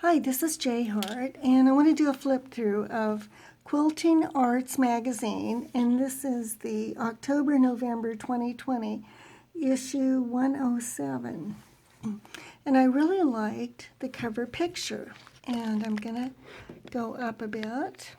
Hi, this is Jay Hart, and I want to do a flip through of Quilting Arts magazine, and this is the October-November 2020 issue 107. And I really liked the cover picture, and I'm going to go up a bit.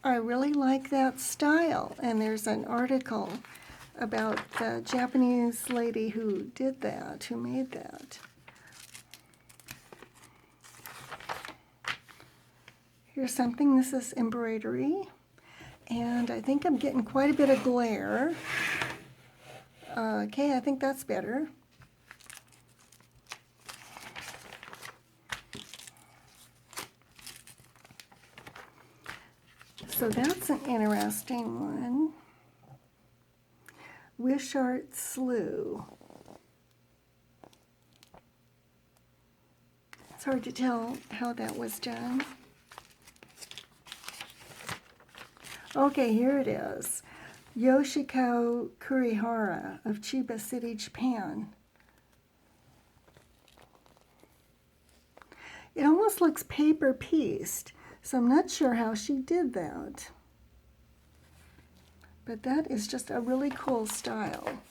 I really like that style, and there's an article about the Japanese lady who did that, who made that. Here's something. This is embroidery, and I think I'm getting quite a bit of glare. Okay, I think that's better. So that's an interesting one. Wishart Slew. It's hard to tell how that was done. Okay, here it is. Yoshiko Kurihara of Chiba City, Japan. It almost looks paper pieced, so I'm not sure how she did that. But that is just a really cool style.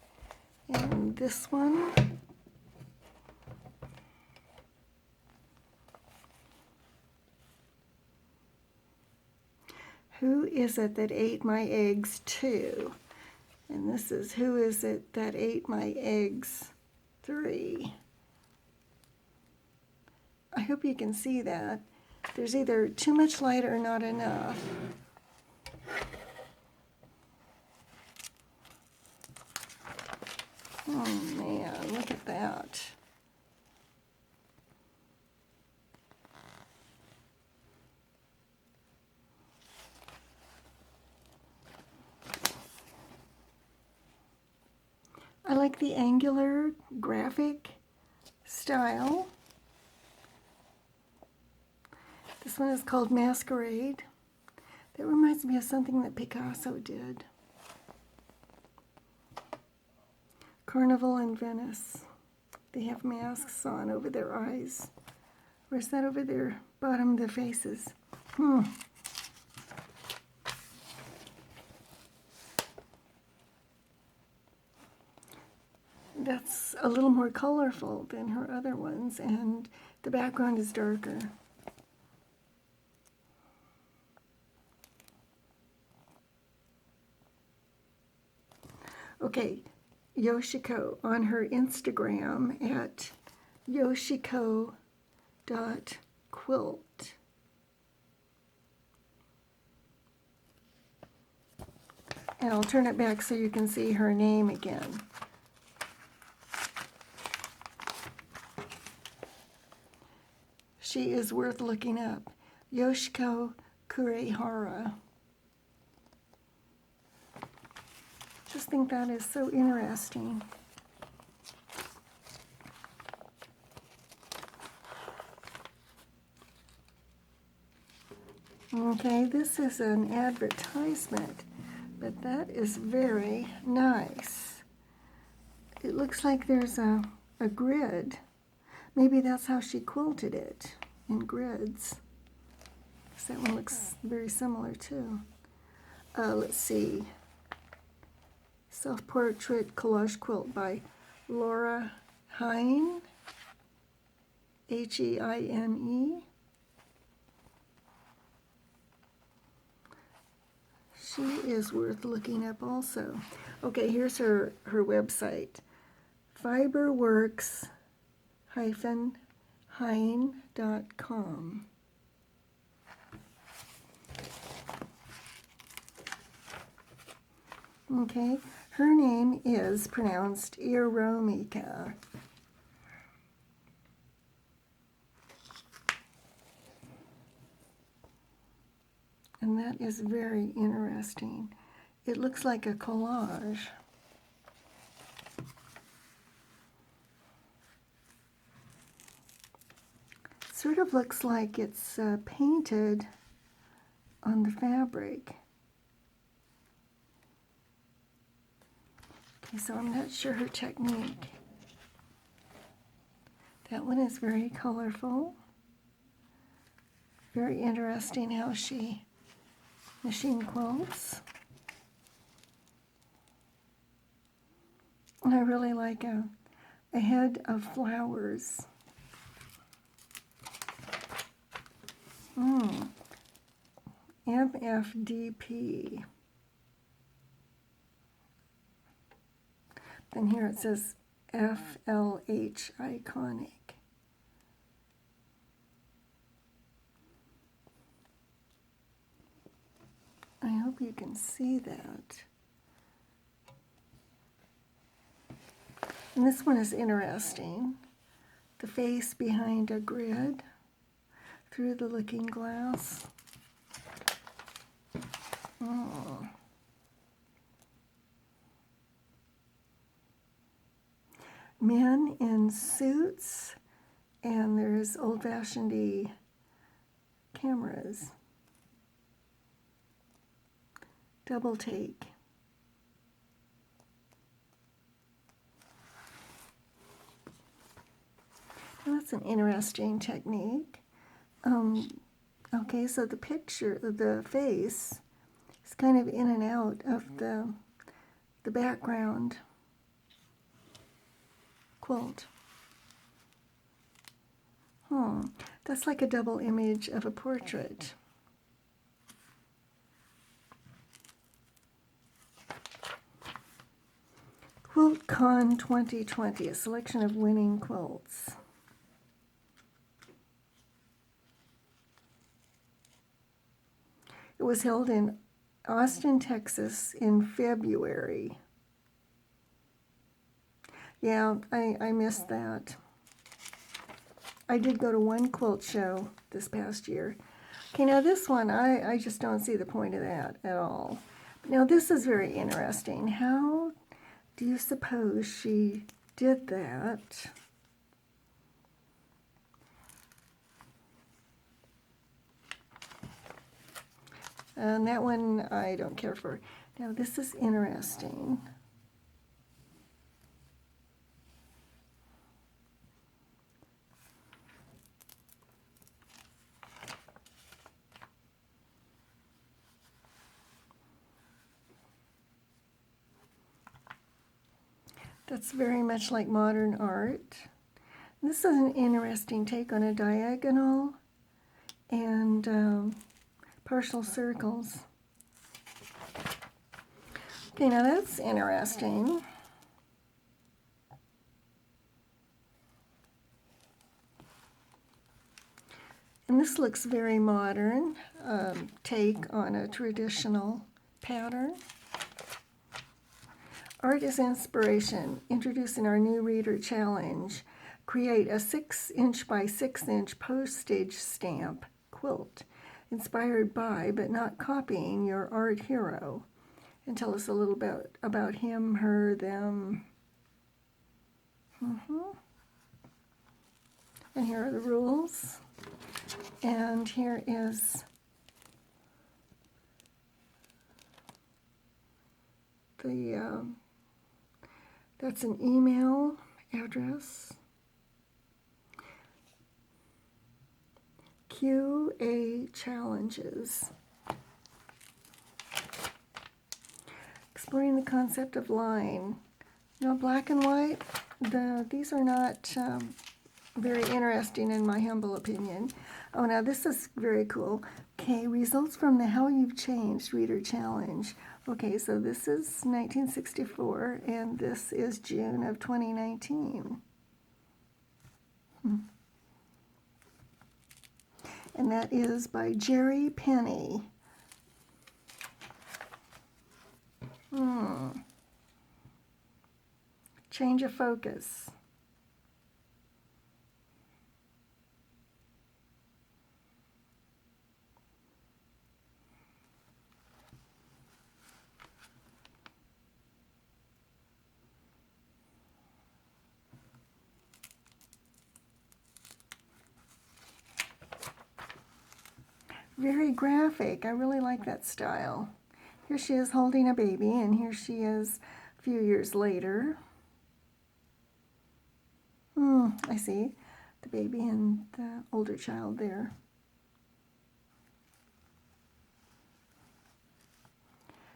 And this one, who is it that ate my eggs too? And this is who is it that ate my eggs 3. I hope you can see that. There's either too much light or not enough. Oh man, look at that. I like the angular graphic style. This one is called Masquerade. That reminds me of something that Picasso did. Carnival in Venice. They have masks on over their eyes. Or is that over their bottom of their faces? That's a little more colorful than her other ones, and the background is darker. Okay, Yoshiko on her Instagram at yoshiko.quilt. And I'll turn it back so you can see her name again. She is worth looking up. Yoshiko Kurihara. Just think that is so interesting. Okay, this is an advertisement, but that is very nice. It looks like there's a grid. Maybe that's how she quilted it, in grids. Because that one looks very similar too. Let's see. Self-Portrait Collage Quilt by Laura Hine, H-E-I-N-E. She is worth looking up also. Okay, here's her website. fiberworks-hine.com. Okay, her name is pronounced Iromika. And that is very interesting. It looks like a collage. It sort of looks like it's painted on the fabric. Okay, so I'm not sure her technique. That one is very colorful. Very interesting how she machine quilts. And I really like a head of flowers. MFDP. Then here it says FLH iconic. I hope you can see that. And this one is interesting. The face behind a grid through the looking glass. Oh. Men in suits, and there's old-fashioned cameras. Double take. Well, that's an interesting technique. Okay, so the picture, the face, is kind of in and out of the background quilt. That's like a double image of a portrait. QuiltCon 2020, a selection of winning quilts. It was held in Austin, Texas in February. Yeah, I missed that. I did go to one quilt show this past year. Okay, now this one, I just don't see the point of that at all. Now this is very interesting. How do you suppose she did that? And that one I don't care for. Now this is interesting. That's very much like modern art. This is an interesting take on a diagonal and partial circles. Okay, now that's interesting. And this looks very modern, take on a traditional pattern. Art is inspiration. Introducing our new reader challenge. Create a 6" by 6" postage stamp quilt inspired by but not copying your art hero. And tell us a little bit about him, her, them. And here are the rules. And here is the that's an email address. QA challenges. Exploring the concept of line. You know, black and white, these are not very interesting in my humble opinion. Oh, now this is very cool. Okay, results from the How You've Changed Reader Challenge. Okay, so this is 1964, and this is June of 2019. And that is by Jerry Penny. Change of focus. Very graphic. I really like that style. Here she is holding a baby, and here she is a few years later. I see. the baby and the older child there.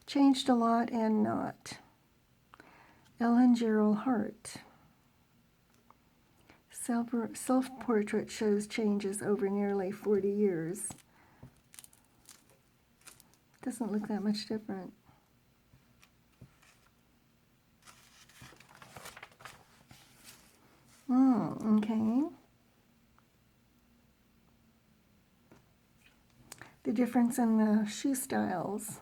Changed a lot and not. Ellen Gerald Hart. Self-portrait shows changes over nearly 40 years. Doesn't look that much different. Okay. The difference in the shoe styles.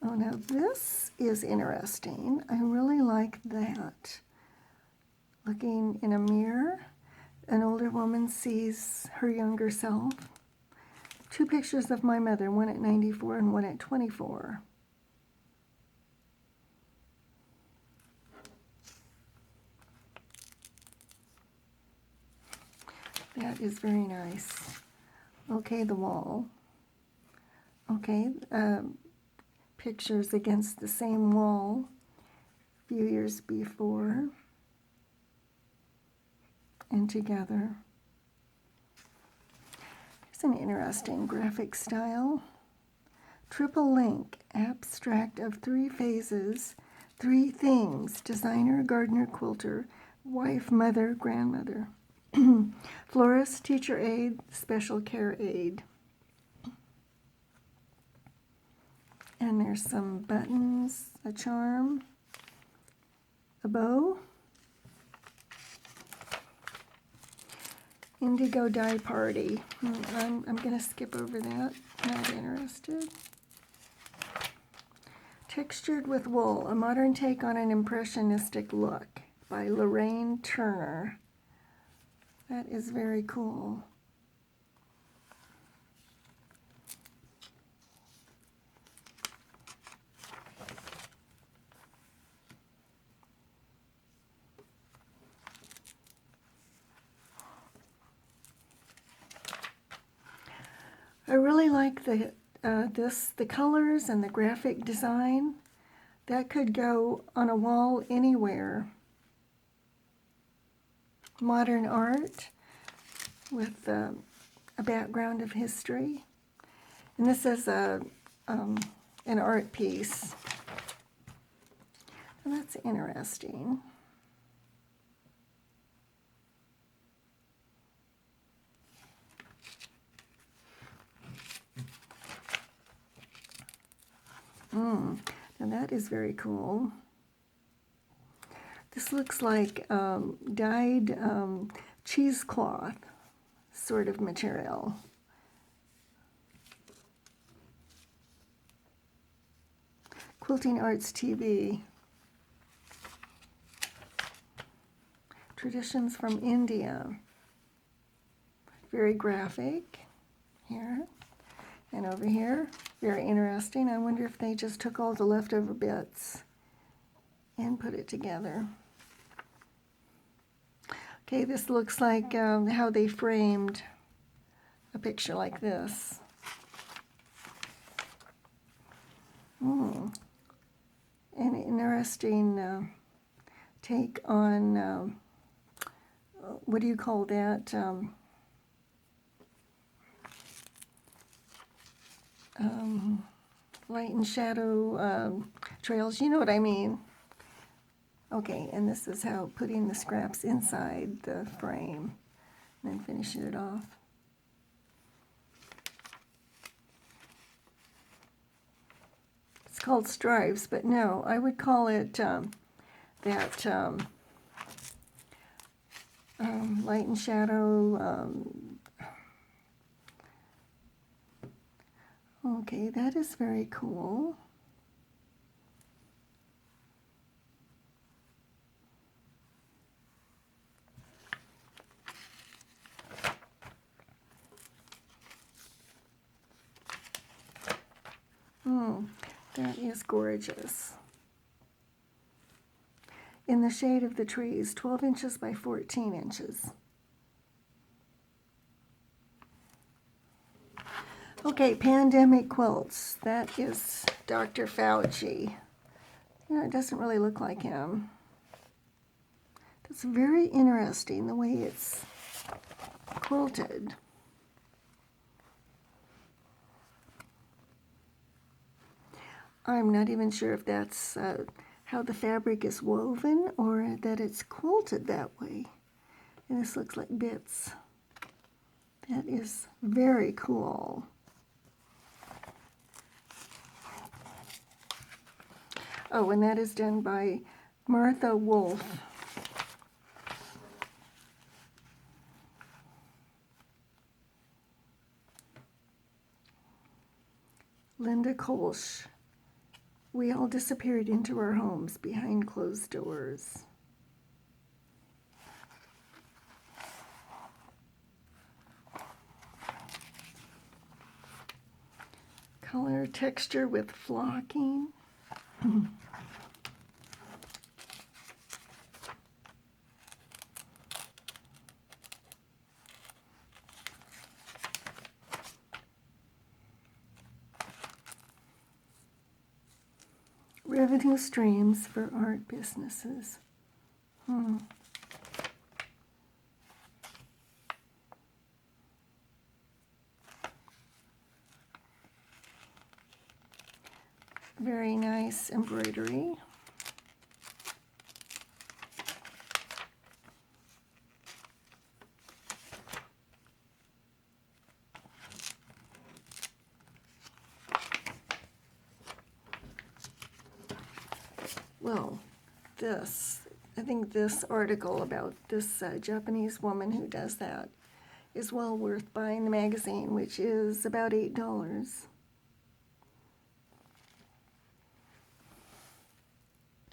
Oh, now this is interesting. I really like that. Looking in a mirror, an older woman sees her younger self. Two pictures of my mother, one at 94 and one at 24. That is very nice. Okay, the wall. Okay, pictures against the same wall a few years before and together. Here's an interesting graphic style. Triple link, abstract of 3 phases, 3 things, designer, gardener, quilter, wife, mother, grandmother. Florist, teacher aide, special care aide. And there's some buttons, a charm, a bow, indigo dye party. I'm going to skip over that, not interested. Textured with wool, a modern take on an impressionistic look by Lorraine Turner. That is very cool. I really like the colors and the graphic design. That could go on a wall anywhere. Modern art with a background of history. And this is an art piece. And that's interesting. Now that is very cool. This looks like dyed cheesecloth sort of material. Quilting Arts TV. Traditions from India. Very graphic here and over here. Very interesting. I wonder if they just took all the leftover bits and put it together. Okay, this looks like how they framed a picture like this. An interesting take on, what do you call that? Light and shadow trails, you know what I mean. Okay, and this is how putting the scraps inside the frame and then finishing it off. It's called stripes, but no, I would call it that light and shadow. Okay, that is very cool. That is gorgeous. In the shade of the trees, 12 inches by 14 inches. Okay, pandemic quilts. That is Dr. Fauci. You know, it doesn't really look like him. That's very interesting, the way it's quilted. I'm not even sure if that's how the fabric is woven or that it's quilted that way. And this looks like bits. That is very cool. Oh, and that is done by Martha Wolf. Linda Kolsch. We all disappeared into our homes behind closed doors. Color texture with flocking. Revenue streams for art businesses. Very nice embroidery. Well, I think this article about this Japanese woman who does that is well worth buying the magazine, which is about $8.